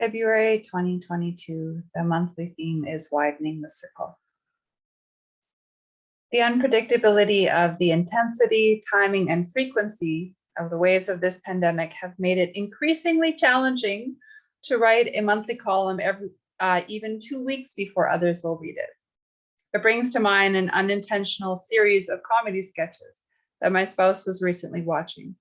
February 2022, the monthly theme is Widening the Circle. The unpredictability of the intensity, timing, and frequency of the waves of this pandemic have made it increasingly challenging to write a monthly column even 2 weeks before others will read it. It brings to mind an unintentional series of comedy sketches that my spouse was recently watching.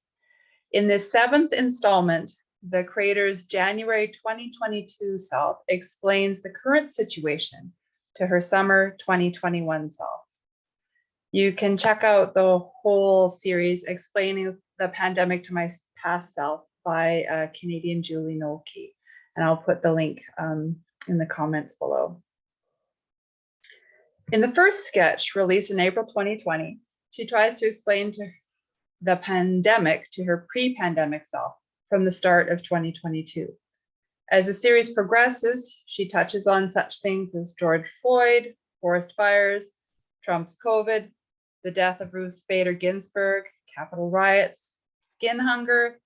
In this 7th installment, the creator's January 2022 self explains the current situation to her summer 2021 self. You can check out the whole series explaining the pandemic to my past self by Canadian Julie Nolte, and I'll put the link in the comments below. In the first sketch, released in April 2020, she tries to explain the pandemic to her pre-pandemic self from the start of 2022. As the series progresses, she touches on such things as George Floyd, forest fires, Trump's COVID, the death of Ruth Bader Ginsburg, Capitol riots, skin hunger,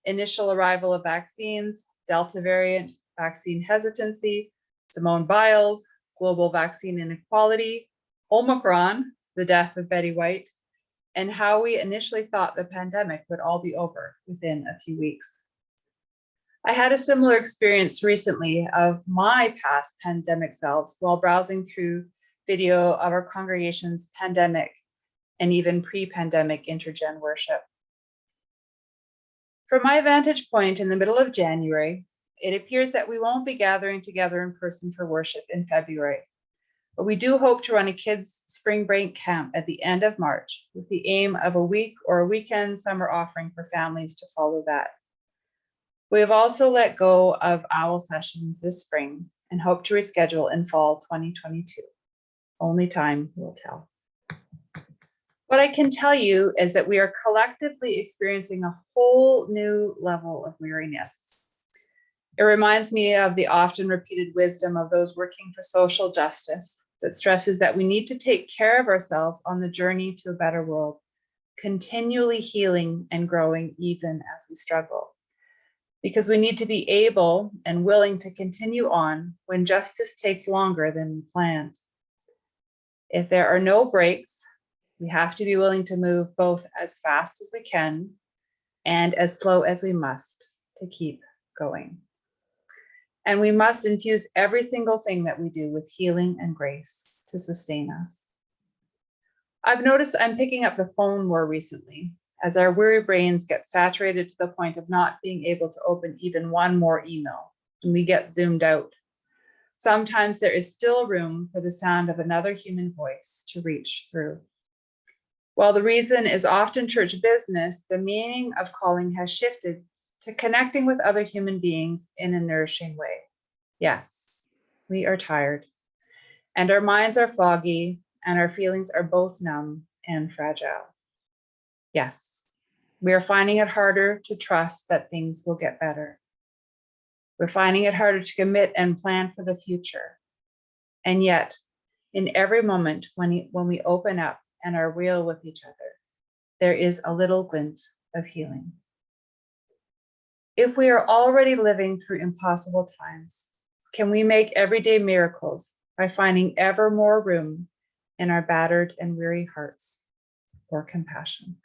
initial arrival of vaccines, Delta variant, vaccine hesitancy, Simone Biles, global vaccine inequality, Omicron, the death of Betty White, and how we initially thought the pandemic would all be over within a few weeks. I had a similar experience recently of my past pandemic selves while browsing through video of our congregation's pandemic and even pre-pandemic intergen worship. From my vantage point in the middle of January, it appears that we won't be gathering together in person for worship in February, but we do hope to run a kids' spring break camp at the end of March with the aim of a week or a weekend summer offering for families to follow that. We have also let go of OWL sessions this spring and hope to reschedule in fall 2022. Only time will tell. What I can tell you is that we are collectively experiencing a whole new level of weariness. It reminds me of the often repeated wisdom of those working for social justice that stresses that we need to take care of ourselves on the journey to a better world, continually healing and growing even as we struggle. Because we need to be able and willing to continue on when justice takes longer than we planned. If there are no breaks, we have to be willing to move both as fast as we can and as slow as we must to keep going. And we must infuse every single thing that we do with healing and grace to sustain us. I've noticed I'm picking up the phone more recently as our weary brains get saturated to the point of not being able to open even one more email, and we get zoomed out. Sometimes there is still room for the sound of another human voice to reach through. While the reason is often church business, the meaning of calling has shifted to connecting with other human beings in a nourishing way. Yes, we are tired, and our minds are foggy, and our feelings are both numb and fragile. Yes, we are finding it harder to trust that things will get better. We're finding it harder to commit and plan for the future. And yet, in every moment when we open up and are real with each other, there is a little glint of healing. If we are already living through impossible times, can we make everyday miracles by finding ever more room in our battered and weary hearts for compassion?